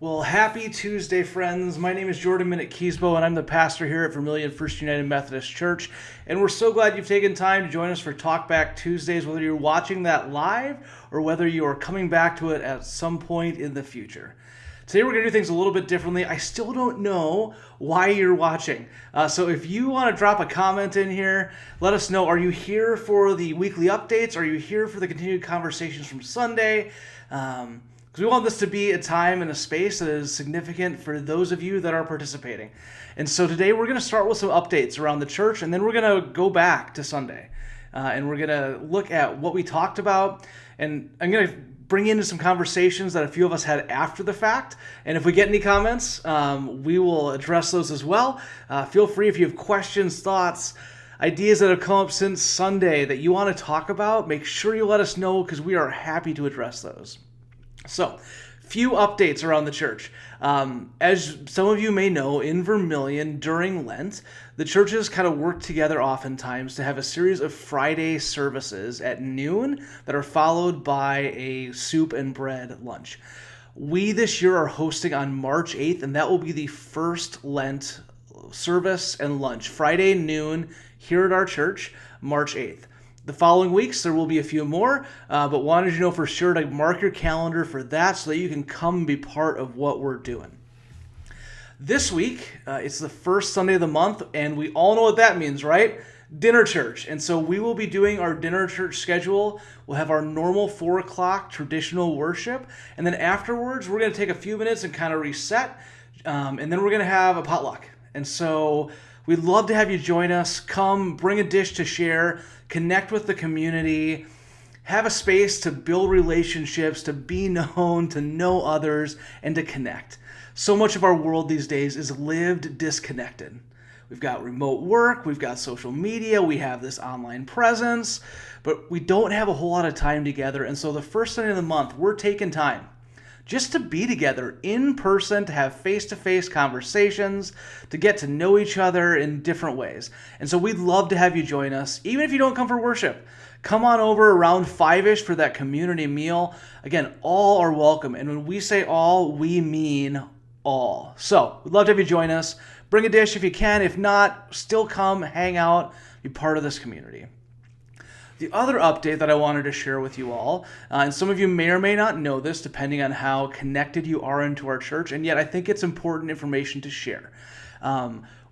Well, happy Tuesday, friends. My name is Jordan Minute Keysbo, and I'm the pastor here at Vermilion First United Methodist Church. And we're so glad you've taken time to join us for Talkback Tuesdays, whether you're watching that live or whether you are coming back to it at some point in the future. Today we're going to do things a little bit differently. I still don't know why you're watching. So if you want to drop a comment in here, let us know. Are you here for the weekly updates? Are you here for the continued conversations from Sunday? Because we want this to be a time and a space that is significant for those of you that are participating. And so today we're going to start with some updates around the church, and then we're going to go back to Sunday. And we're going to look at what we talked about, and I'm going to bring into some conversations that a few of us had after the fact. And if we get any comments, we will address those as well. Feel free if you have questions, thoughts, ideas that have come up since Sunday that you want to talk about, make sure you let us know because we are happy to address those. So, few updates around the church. As some of you may know, in Vermilion during Lent, the churches kind of work together oftentimes to have a series of Friday services at noon that are followed by a soup and bread lunch. We this year are hosting on March 8th, and that will be the first Lent service and lunch. Friday noon here at our church, March 8th. The following weeks, there will be a few more, but wanted you to know for sure to mark your calendar for that so that you can come and be part of what we're doing. This week, it's the first Sunday of the month, and we all know what that means, right? Dinner church. And so we will be doing our dinner church schedule. We'll have our normal 4 o'clock traditional worship, and then afterwards, we're going to take a few minutes and kind of reset, and then we're going to have a potluck. And so we'd love to have you join us. Come, bring a dish to share, connect with the community, have a space to build relationships, to be known, to know others, and to connect. So much of our world these days is lived disconnected. We've got remote work, we've got social media, we have this online presence, but we don't have a whole lot of time together. And so the first Sunday of the month, we're taking time just to be together in person, to have face-to-face conversations, to get to know each other in different ways. And so we'd love to have you join us, even if you don't come for worship. Come on over around 5-ish for that community meal. Again, all are welcome. And when we say all, we mean all. So we'd love to have you join us. Bring a dish if you can. If not, still come, hang out, be part of this community. The other update that I wanted to share with you all, and some of you may or may not know this depending on how connected you are into our church, and yet I think it's important information to share.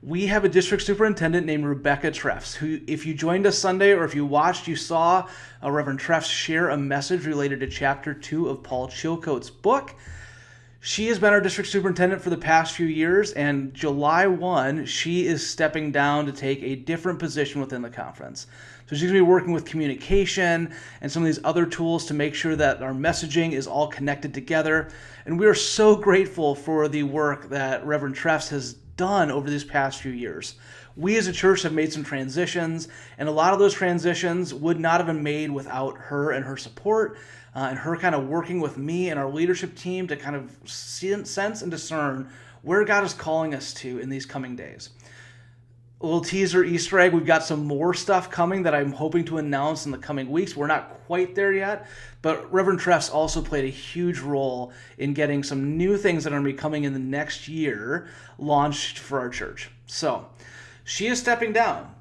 We have a district superintendent named Rebecca Treffs, who, if you joined us Sunday or if you watched, you saw Reverend Treffs share a message related to chapter 2 of Paul Chilcote's book. She has been our district superintendent for the past few years, and July 1, she is stepping down to take a different position within the conference. So she's going to be working with communication and some of these other tools to make sure that our messaging is all connected together. And we are so grateful for the work that Reverend Treffs has done over these past few years. We as a church have made some transitions, and a lot of those transitions would not have been made without her and her support, and her kind of working with me and our leadership team to kind of sense and discern where God is calling us to in these coming days. A little teaser, Easter egg, we've got some more stuff coming that I'm hoping to announce in the coming weeks. We're not quite there yet, but Reverend Treffs also played a huge role in getting some new things that are going to be coming in the next year launched for our church. So, she is stepping down.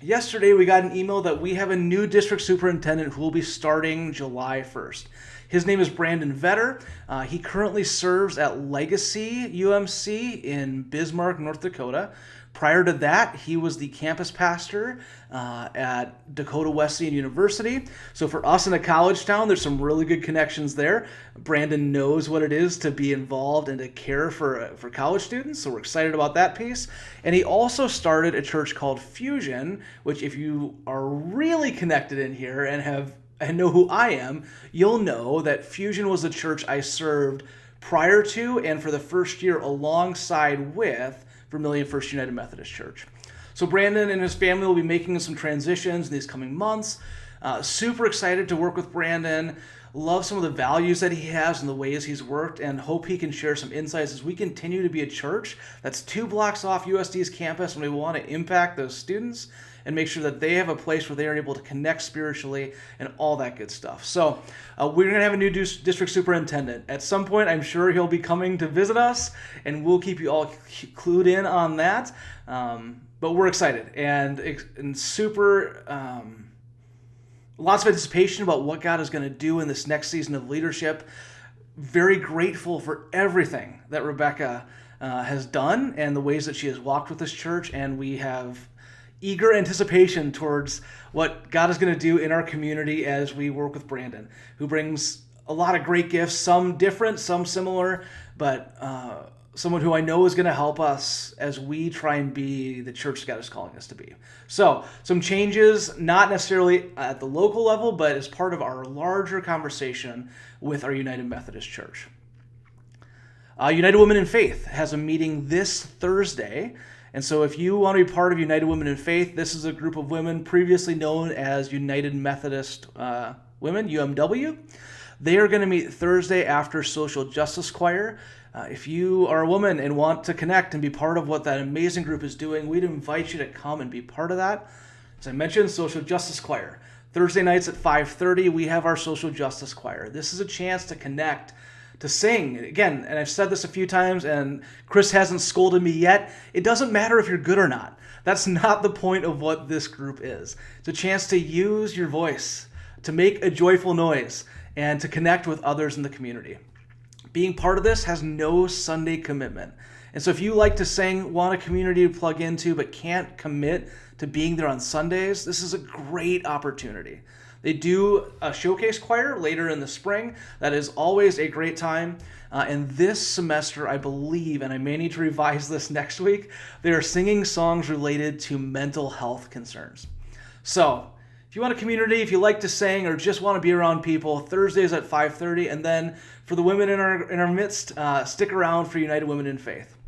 Yesterday, we got an email that we have a new district superintendent who will be starting July 1st. His name is Brandon Vetter. He currently serves at Legacy UMC in Bismarck, North Dakota. Prior to that, he was the campus pastor at Dakota Wesleyan University. So for us in a college town, there's some really good connections there. Brandon knows what it is to be involved and to care for college students, so we're excited about that piece. And he also started a church called Fusion, which if you are really connected in here and know who I am, you'll know that Fusion was the church I served prior to and for the first year alongside with Vermilion First United Methodist Church. So Brandon and his family will be making some transitions in these coming months. Super excited to work with Brandon. Love some of the values that he has and the ways he's worked, and hope he can share some insights as we continue to be a church that's 2 blocks off USD's campus and we want to impact those students and make sure that they have a place where they are able to connect spiritually and all that good stuff. So we're going to have a new district superintendent. At some point, I'm sure he'll be coming to visit us, and we'll keep you all clued in on that. But we're excited and super lots of anticipation about what God is going to do in this next season of leadership. Very grateful for everything that Rebecca has done and the ways that she has walked with this church, and we have eager anticipation towards what God is going to do in our community as we work with Brandon, who brings a lot of great gifts, some different, some similar, but someone who I know is going to help us as we try and be the church God is calling us to be. So, some changes, not necessarily at the local level, but as part of our larger conversation with our United Methodist Church. United Women in Faith has a meeting this Thursday. And so if you want to be part of United Women in Faith, this is a group of women previously known as United Methodist Women, UMW. They are going to meet Thursday after Social Justice Choir. If you are a woman and want to connect and be part of what that amazing group is doing, we'd invite you to come and be part of that. As I mentioned, Social Justice Choir. Thursday nights at 5:30, we have our Social Justice Choir. This is a chance to connect, to sing. Again, and I've said this a few times, and Chris hasn't scolded me yet. It doesn't matter if you're good or not. That's not the point of what this group is. It's a chance to use your voice, to make a joyful noise, and to connect with others in the community. Being part of this has no Sunday commitment. And so if you like to sing, want a community to plug into, but can't commit to being there on Sundays, this is a great opportunity. They do a showcase choir later in the spring. That is always a great time. And this semester, I believe, and I may need to revise this next week, they are singing songs related to mental health concerns. So if you want a community, if you like to sing or just want to be around people, Thursdays at 5:30. And then for the women in our midst, stick around for United Women in Faith.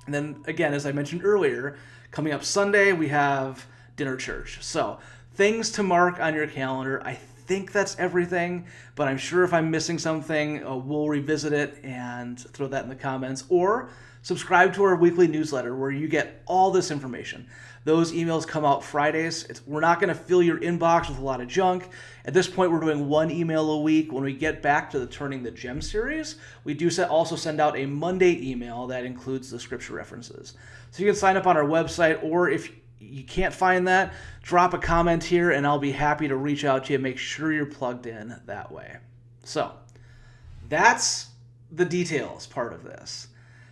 And then again, as I mentioned earlier, coming up Sunday, we have dinner church. So things to mark on your calendar. I think that's everything, but I'm sure if I'm missing something, we'll revisit it and throw that in the comments. Or subscribe to our weekly newsletter where you get all this information. Those emails come out Fridays. We're not going to fill your inbox with a lot of junk. At this point, we're doing one email a week. When we get back to the Turning the Gem series, we do also send out a Monday email that includes the scripture references. So you can sign up on our website, or if you can't find that, drop a comment here and I'll be happy to reach out to you and make sure you're plugged in that way. So that's the details part of this.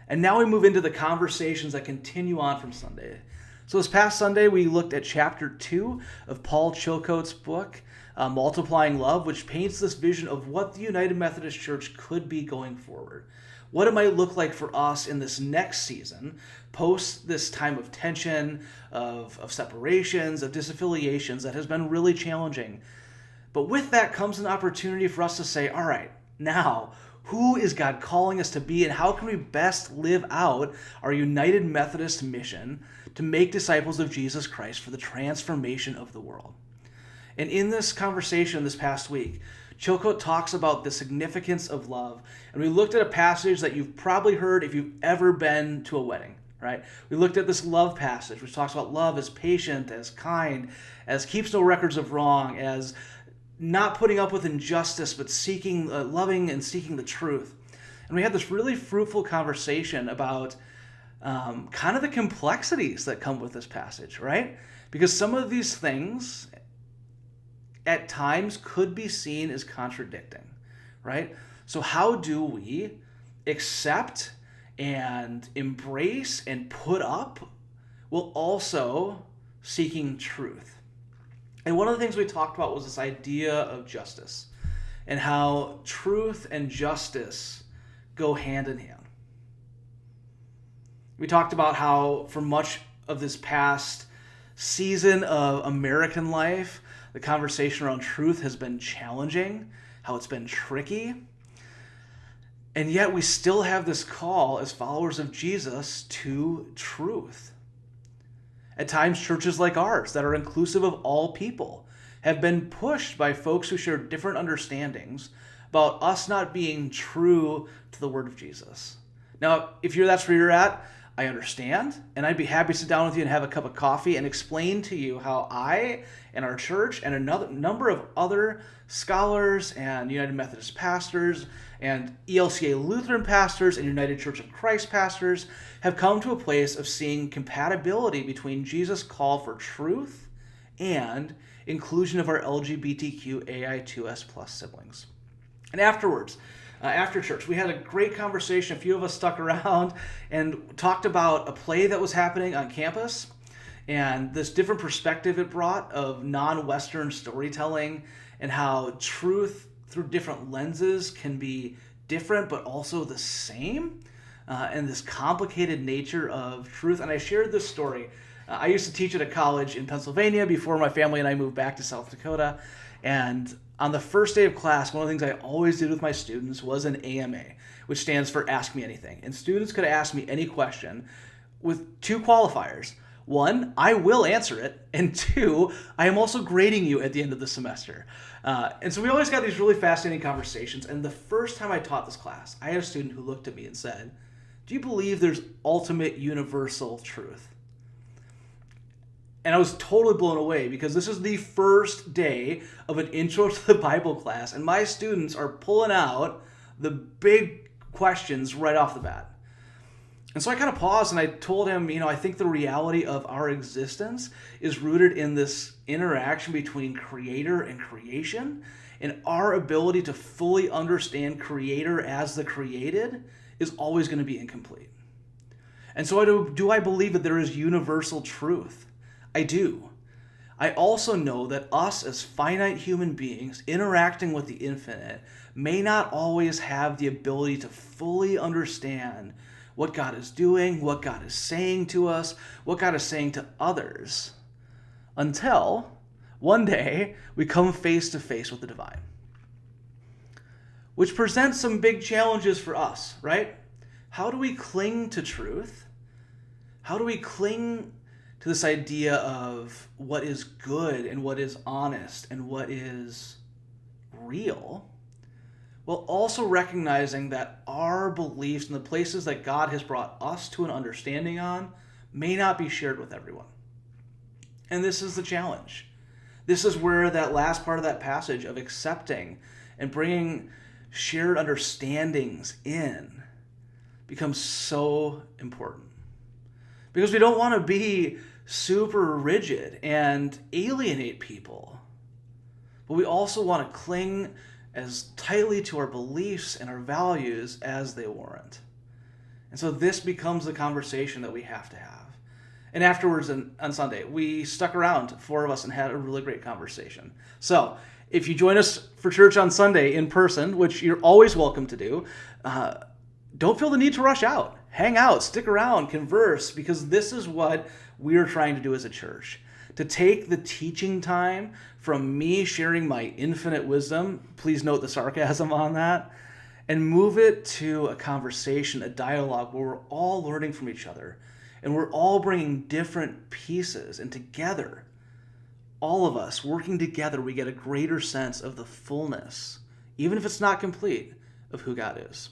And now we move into the conversations that continue on from Sunday. So this past Sunday, we looked at chapter 2 of Paul Chilcote's book, Multiplying Love, which paints this vision of what the United Methodist Church could be going forward. What it might look like for us in this next season, post this time of tension, of separations, of disaffiliations that has been really challenging. But with that comes an opportunity for us to say, all right, now, who is God calling us to be, and how can we best live out our United Methodist mission to make disciples of Jesus Christ for the transformation of the world? And in this conversation this past week, Chilcote talks about the significance of love. And we looked at a passage that you've probably heard if you've ever been to a wedding, right? We looked at this love passage, which talks about love as patient, as kind, as keeps no records of wrong, as not putting up with injustice, but seeking, loving and seeking the truth. And we had this really fruitful conversation about kind of the complexities that come with this passage, right? Because some of these things at times could be seen as contradicting, right? So how do we accept and embrace and put up while also seeking truth? And one of the things we talked about was this idea of justice and how truth and justice go hand in hand. We talked about how for much of this past season of American life, the conversation around truth has been challenging, how it's been tricky. And yet we still have this call as followers of Jesus to truth. At times, churches like ours that are inclusive of all people have been pushed by folks who share different understandings about us not being true to the word of Jesus. Now, if that's where you're at, I understand, and I'd be happy to sit down with you and have a cup of coffee and explain to you how I and our church and another number of other scholars and United Methodist pastors and ELCA Lutheran pastors and United Church of Christ pastors have come to a place of seeing compatibility between Jesus' call for truth and inclusion of our LGBTQ AI2S plus siblings. And afterwards, after church, we had a great conversation. A few of us stuck around and talked about a play that was happening on campus and this different perspective it brought of non-Western storytelling and how truth through different lenses can be different but also the same, and this complicated nature of truth. And I shared this story. I used to teach at a college in Pennsylvania before my family and I moved back to South Dakota. And on the first day of class, one of the things I always did with my students was an AMA, which stands for Ask Me Anything. And students could ask me any question with two qualifiers. One, I will answer it. And two, I am also grading you at the end of the semester. And so we always got these really fascinating conversations. And the first time I taught this class, I had a student who looked at me and said, "Do you believe there's ultimate universal truth?" And I was totally blown away because this is the first day of an intro to the Bible class, and my students are pulling out the big questions right off the bat. And so I kind of paused and I told him, I think the reality of our existence is rooted in this interaction between creator and creation, and our ability to fully understand creator as the created is always going to be incomplete. And so do I believe that there is universal truth? I do. I also know that us as finite human beings interacting with the infinite may not always have the ability to fully understand what God is doing, what God is saying to us, what God is saying to others, until one day we come face to face with the divine. Which presents some big challenges for us, right? How do we cling to truth? How do we cling to this idea of what is good and what is honest and what is real, while also recognizing that our beliefs and the places that God has brought us to an understanding on may not be shared with everyone. And this is the challenge. This is where that last part of that passage of accepting and bringing shared understandings in becomes so important. Because we don't want to be super rigid and alienate people, but we also want to cling as tightly to our beliefs and our values as they warrant. And so this becomes the conversation that we have to have. And afterwards on Sunday, we stuck around, 4 of us, and had a really great conversation. So if you join us for church on Sunday in person, which you're always welcome to do, don't feel the need to rush out. Hang out, stick around, converse, because this is what we're trying to do as a church. To take the teaching time from me sharing my infinite wisdom, please note the sarcasm on that, and move it to a conversation, a dialogue where we're all learning from each other, and we're all bringing different pieces, and together, all of us working together, we get a greater sense of the fullness, even if it's not complete, of who God is.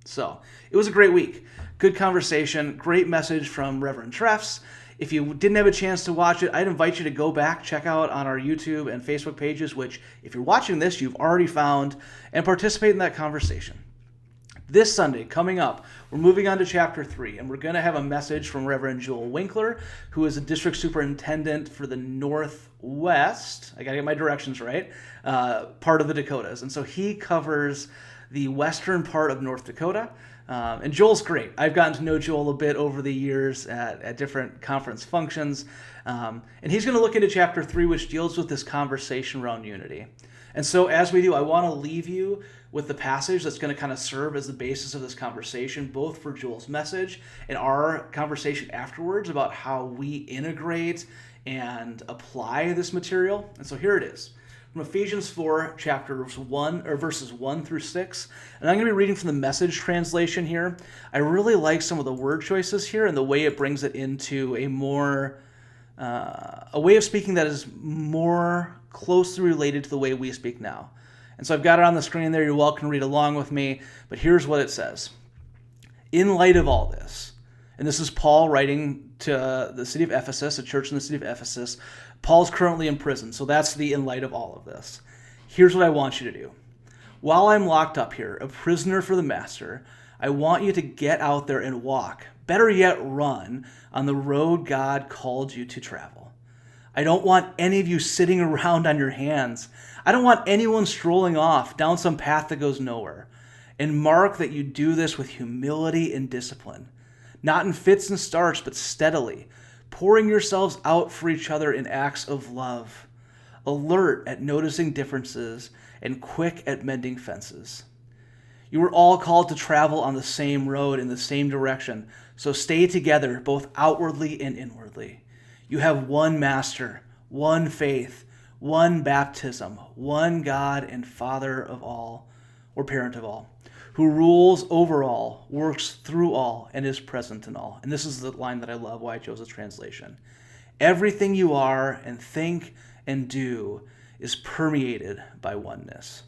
So, it was a great week. Good conversation, great message from Reverend Treffs. If you didn't have a chance to watch it, I'd invite you to go back, check out on our YouTube and Facebook pages, which, if you're watching this, you've already found, and participate in that conversation. This Sunday, coming up, we're moving on to chapter 3, and we're going to have a message from Reverend Joel Winkler, who is a district superintendent for the Northwest, I got to get my directions right, part of the Dakotas. And so he covers the western part of North Dakota. And Joel's great. I've gotten to know Joel a bit over the years at different conference functions. And he's going to look into chapter 3, which deals with this conversation around unity. And so as we do, I want to leave you with the passage that's going to kind of serve as the basis of this conversation, both for Joel's message and our conversation afterwards about how we integrate and apply this material. And so here it is. From Ephesians 4, verses 1 through 6. And I'm going to be reading from the Message translation here. I really like some of the word choices here and the way it brings it into a way of speaking that is more closely related to the way we speak now. And so I've got it on the screen there. You're welcome to read along with me. But here's what it says. In light of all this, And this is Paul writing to the city of Ephesus, a church in the city of Ephesus. Paul's currently in prison, so that's the in light of all of this. Here's what I want you to do. While I'm locked up here, a prisoner for the master, I want you to get out there and walk, better yet run, on the road God called you to travel. I don't want any of you sitting around on your hands. I don't want anyone strolling off down some path that goes nowhere. And mark that you do this with humility and discipline, not in fits and starts, but steadily, pouring yourselves out for each other in acts of love, alert at noticing differences and quick at mending fences. You are all called to travel on the same road in the same direction, so stay together both outwardly and inwardly. You have one master, one faith, one baptism, one God and Father of all, or parent of all, who rules over all, works through all, and is present in all. And this is the line that I love, why I chose this translation. Everything you are and think and do is permeated by oneness.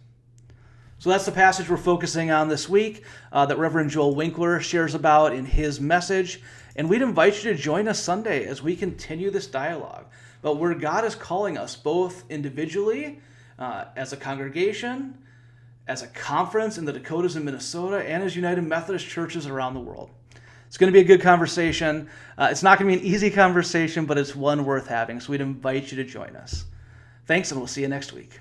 So that's the passage we're focusing on this week that Reverend Joel Winkler shares about in his message. And we'd invite you to join us Sunday as we continue this dialogue about where God is calling us, both individually, as a congregation, as a conference in the Dakotas and Minnesota, and as United Methodist churches around the world. It's going to be a good conversation. It's not going to be an easy conversation, but it's one worth having. So we'd invite you to join us. Thanks, and we'll see you next week.